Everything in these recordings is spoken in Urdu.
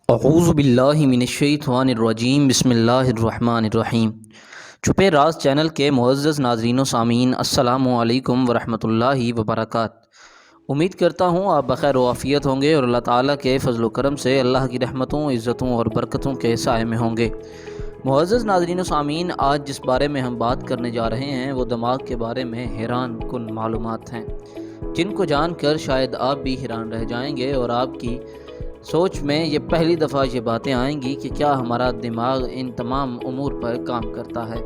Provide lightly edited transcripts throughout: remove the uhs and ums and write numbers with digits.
اعوذ باللہ من الشیطان الرجیم بسم اللہ الرحمن الرحیم۔ چھپے راز چینل کے معزز ناظرین و سامعین، السلام علیکم ورحمۃ اللہ وبرکاتہ۔ امید کرتا ہوں آپ بخیر و عافیت ہوں گے اور اللہ تعالیٰ کے فضل و کرم سے اللہ کی رحمتوں، عزتوں اور برکتوں کے سائے میں ہوں گے۔ معزز ناظرین و سامعین، آج جس بارے میں ہم بات کرنے جا رہے ہیں وہ دماغ کے بارے میں حیران کن معلومات ہیں، جن کو جان کر شاید آپ بھی حیران رہ جائیں گے اور آپ کی سوچ میں یہ پہلی دفعہ یہ باتیں آئیں گی کہ کیا ہمارا دماغ ان تمام امور پر کام کرتا ہے۔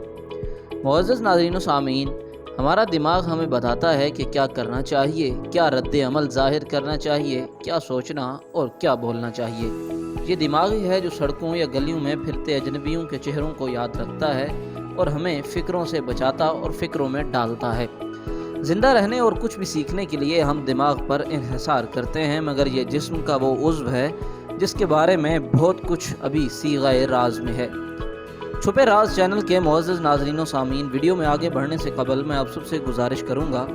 معزز ناظرین و سامعین، ہمارا دماغ ہمیں بتاتا ہے کہ کیا کرنا چاہیے، کیا رد عمل ظاہر کرنا چاہیے، کیا سوچنا اور کیا بولنا چاہیے۔ یہ دماغ ہی ہے جو سڑکوں یا گلیوں میں پھرتے اجنبیوں کے چہروں کو یاد رکھتا ہے اور ہمیں فکروں سے بچاتا اور فکروں میں ڈالتا ہے۔ زندہ رہنے اور کچھ بھی سیکھنے کے لیے ہم دماغ پر انحصار کرتے ہیں، مگر یہ جسم کا وہ عضو ہے جس کے بارے میں بہت کچھ ابھی صیغہ راز میں ہے۔ چھپے راز چینل کے معزز ناظرین و سامعین، ویڈیو میں آگے بڑھنے سے قبل میں آپ سب سے گزارش کروں گا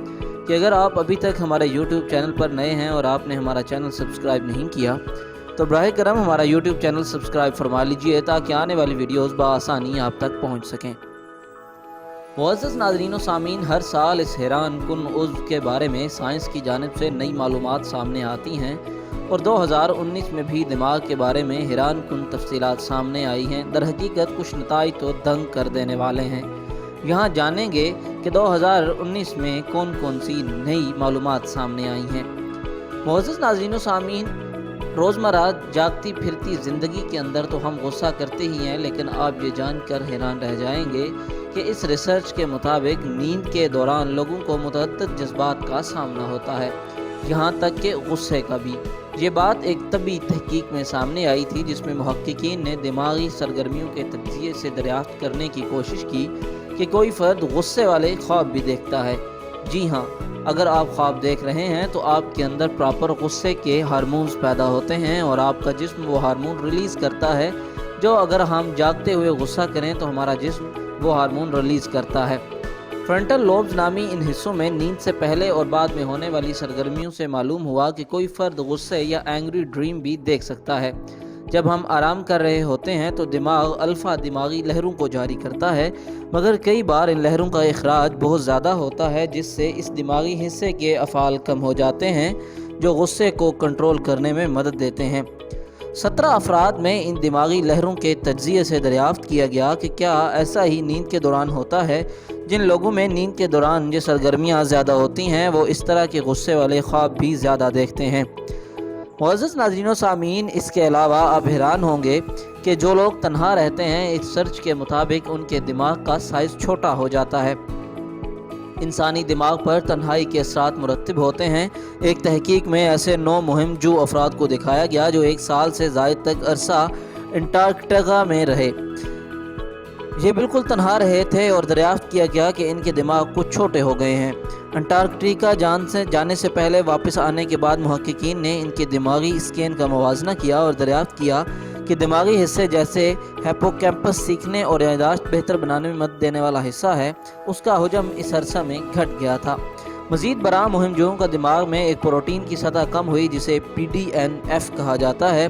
کہ اگر آپ ابھی تک ہمارے یوٹیوب چینل پر نئے ہیں اور آپ نے ہمارا چینل سبسکرائب نہیں کیا تو براہ کرم ہمارا یوٹیوب چینل سبسکرائب فرما لیجئے تاکہ آنے والی ویڈیوز بآسانی آپ تک پہنچ سکیں۔ معزز ناظرین و سامعین، ہر سال اس حیران کن عضو کے بارے میں سائنس کی جانب سے نئی معلومات سامنے آتی ہیں اور 2019 میں بھی دماغ کے بارے میں حیران کن تفصیلات سامنے آئی ہیں۔ در حقیقت کچھ نتائج تو دنگ کر دینے والے ہیں۔ یہاں جانیں گے کہ 2019 میں کون کون سی نئی معلومات سامنے آئی ہیں۔ معزز ناظرین و سامعین، روزمرہ جاگتی پھرتی زندگی کے اندر تو ہم غصہ کرتے ہی ہیں، لیکن آپ یہ جان کر حیران رہ جائیں گے کہ اس ریسرچ کے مطابق نیند کے دوران لوگوں کو متعدد جذبات کا سامنا ہوتا ہے، یہاں تک کہ غصے کا بھی۔ یہ بات ایک طبی تحقیق میں سامنے آئی تھی جس میں محققین نے دماغی سرگرمیوں کے تجزیے سے دریافت کرنے کی کوشش کی کہ کوئی فرد غصے والے خواب بھی دیکھتا ہے۔ جی ہاں، اگر آپ خواب دیکھ رہے ہیں تو آپ کے اندر پراپر غصے کے ہارمونز پیدا ہوتے ہیں اور آپ کا جسم وہ ہارمون ریلیز کرتا ہے جو اگر ہم جاگتے ہوئے غصہ کریں تو ہمارا جسم وہ ہارمون ریلیز کرتا ہے۔ فرنٹل لوبز نامی ان حصوں میں نیند سے پہلے اور بعد میں ہونے والی سرگرمیوں سے معلوم ہوا کہ کوئی فرد غصے یا اینگری ڈریم بھی دیکھ سکتا ہے۔ جب ہم آرام کر رہے ہوتے ہیں تو دماغ الفا دماغی لہروں کو جاری کرتا ہے، مگر کئی بار ان لہروں کا اخراج بہت زیادہ ہوتا ہے جس سے اس دماغی حصے کے افعال کم ہو جاتے ہیں جو غصے کو کنٹرول کرنے میں مدد دیتے ہیں۔ 17 افراد میں ان دماغی لہروں کے تجزیے سے دریافت کیا گیا کہ کیا ایسا ہی نیند کے دوران ہوتا ہے۔ جن لوگوں میں نیند کے دوران یہ سرگرمیاں زیادہ ہوتی ہیں وہ اس طرح کے غصے والے خواب بھی زیادہ دیکھتے ہیں۔ معزز ناظرین و سامعین، اس کے علاوہ آپ حیران ہوں گے کہ جو لوگ تنہا رہتے ہیں، اس سرچ کے مطابق ان کے دماغ کا سائز چھوٹا ہو جاتا ہے۔ انسانی دماغ پر تنہائی کے اثرات مرتب ہوتے ہیں۔ ایک تحقیق میں ایسے 9 مہم جو افراد کو دکھایا گیا جو 1 سال سے زائد تک عرصہ انٹارکٹیکا میں رہے۔ یہ بالکل تنہا رہے تھے اور دریافت کیا گیا کہ ان کے دماغ کچھ چھوٹے ہو گئے ہیں۔ انٹارکٹیکا جانے سے پہلے واپس آنے کے بعد محققین نے ان کے دماغی اسکین کا موازنہ کیا اور دریافت کیا کہ دماغی حصے جیسے ہیپوکیمپس سیکھنے اور یادداشت بہتر بنانے میں مدد دینے والا حصہ ہے، اس کا حجم اس عرصہ میں گھٹ گیا تھا۔ مزید برآں مہم جوؤں کا دماغ میں ایک پروٹین کی سطح کم ہوئی جسے PDNF کہا جاتا ہے،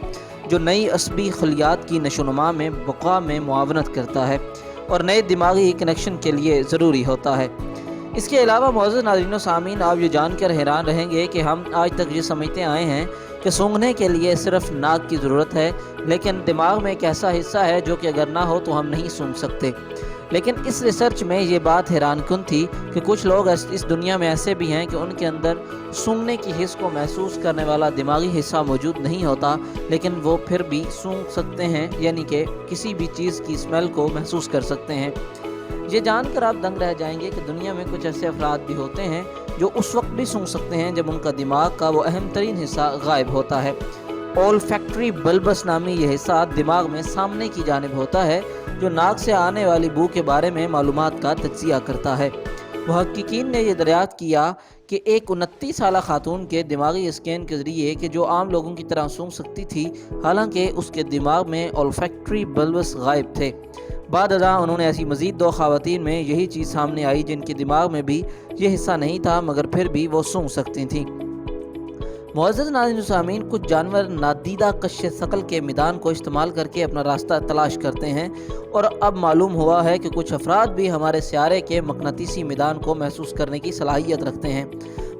جو نئی عصبی خلیات کی نشوونما میں بقا میں معاونت کرتا ہے اور نئے دماغی کنیکشن کے لیے ضروری ہوتا ہے۔ اس کے علاوہ معزز ناظرین و سامعین، آپ یہ جان کر حیران رہیں گے کہ ہم آج تک یہ سمجھتے آئے ہیں کہ سونگھنے کے لیے صرف ناک کی ضرورت ہے، لیکن دماغ میں ایک ایسا حصہ ہے جو کہ اگر نہ ہو تو ہم نہیں سونگھ سکتے۔ لیکن اس ریسرچ میں یہ بات حیران کن تھی کہ کچھ لوگ اس دنیا میں ایسے بھی ہیں کہ ان کے اندر سونگنے کی حس کو محسوس کرنے والا دماغی حصہ موجود نہیں ہوتا، لیکن وہ پھر بھی سونگھ سکتے ہیں، یعنی کہ کسی بھی چیز کی اسمیل کو محسوس کر سکتے ہیں۔ یہ جان کر آپ دنگ رہ جائیں گے کہ دنیا میں کچھ ایسے افراد بھی ہوتے ہیں جو اس وقت بھی سونگھ سکتے ہیں جب ان کا دماغ کا وہ اہم ترین حصہ غائب ہوتا ہے۔ اولفیکٹری بلبس نامی یہ حصہ دماغ میں سامنے کی جانب ہوتا ہے جو ناک سے آنے والی بو کے بارے میں معلومات کا تجزیہ کرتا ہے۔ محققین نے یہ دریافت کیا کہ ایک 29 سالہ خاتون کے دماغی اسکین کے ذریعے کہ جو عام لوگوں کی طرح سونگھ سکتی تھی، حالانکہ اس کے دماغ میں اولفیکٹری بلبس غائب تھے۔ بعد ازاں انہوں نے ایسی مزید 2 خواتین میں یہی چیز سامنے آئی جن کے دماغ میں بھی یہ حصہ نہیں تھا، مگر پھر بھی وہ سونگھ سکتی تھیں۔ معزز ناظرین و سامعین، کچھ جانور نادیدہ کش ثقل کے میدان کو استعمال کر کے اپنا راستہ تلاش کرتے ہیں، اور اب معلوم ہوا ہے کہ کچھ افراد بھی ہمارے سیارے کے مقناطیسی میدان کو محسوس کرنے کی صلاحیت رکھتے ہیں،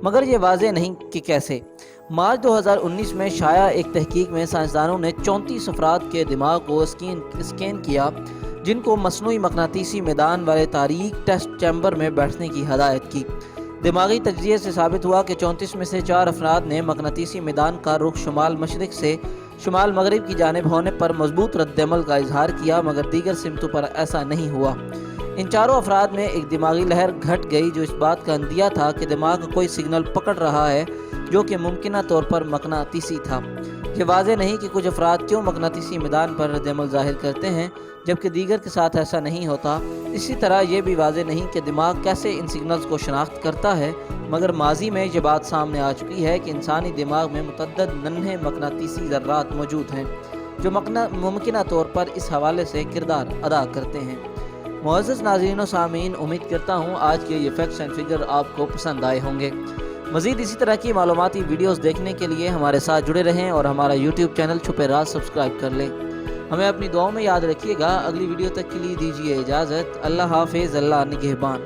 مگر یہ واضح نہیں کہ کیسے۔ مارچ 2019 میں شائع ایک تحقیق میں سائنسدانوں نے 34 افراد کے دماغ کو اسکین کیا جن کو مصنوعی مقناطیسی میدان والے تاریک ٹیسٹ چیمبر میں بیٹھنے کی ہدایت کی۔ دماغی تجزیے سے ثابت ہوا کہ 34 میں سے 4 افراد نے مقناطیسی میدان کا رخ شمال مشرق سے شمال مغرب کی جانب ہونے پر مضبوط رد عمل کا اظہار کیا، مگر دیگر سمتوں پر ایسا نہیں ہوا۔ ان چاروں افراد میں ایک دماغی لہر گھٹ گئی جو اس بات کا اندیہ تھا کہ دماغ کوئی سگنل پکڑ رہا ہے جو کہ ممکنہ طور پر مقناطیسی تھا۔ یہ واضح نہیں کہ کچھ افراد کیوں مقناطیسی میدان پر رد عمل ظاہر کرتے ہیں جبکہ دیگر کے ساتھ ایسا نہیں ہوتا۔ اسی طرح یہ بھی واضح نہیں کہ دماغ کیسے ان سگنلز کو شناخت کرتا ہے، مگر ماضی میں یہ بات سامنے آ چکی ہے کہ انسانی دماغ میں متعدد ننھے مقناطیسی ذرات موجود ہیں جو ممکنہ طور پر اس حوالے سے کردار ادا کرتے ہیں۔ معزز ناظرین و سامعین، امید کرتا ہوں آج کے یہ فیکٹس اینڈ فگر آپ کو پسند آئے ہوں گے۔ مزید اسی طرح کی معلوماتی ویڈیوز دیکھنے کے لیے ہمارے ساتھ جڑے رہیں اور ہمارا یوٹیوب چینل چھپے راز سبسکرائب کر لیں۔ ہمیں اپنی دعاؤں میں یاد رکھیے گا۔ اگلی ویڈیو تک کے لیے دیجیے اجازت۔ اللہ حافظ، اللہ نگہبان۔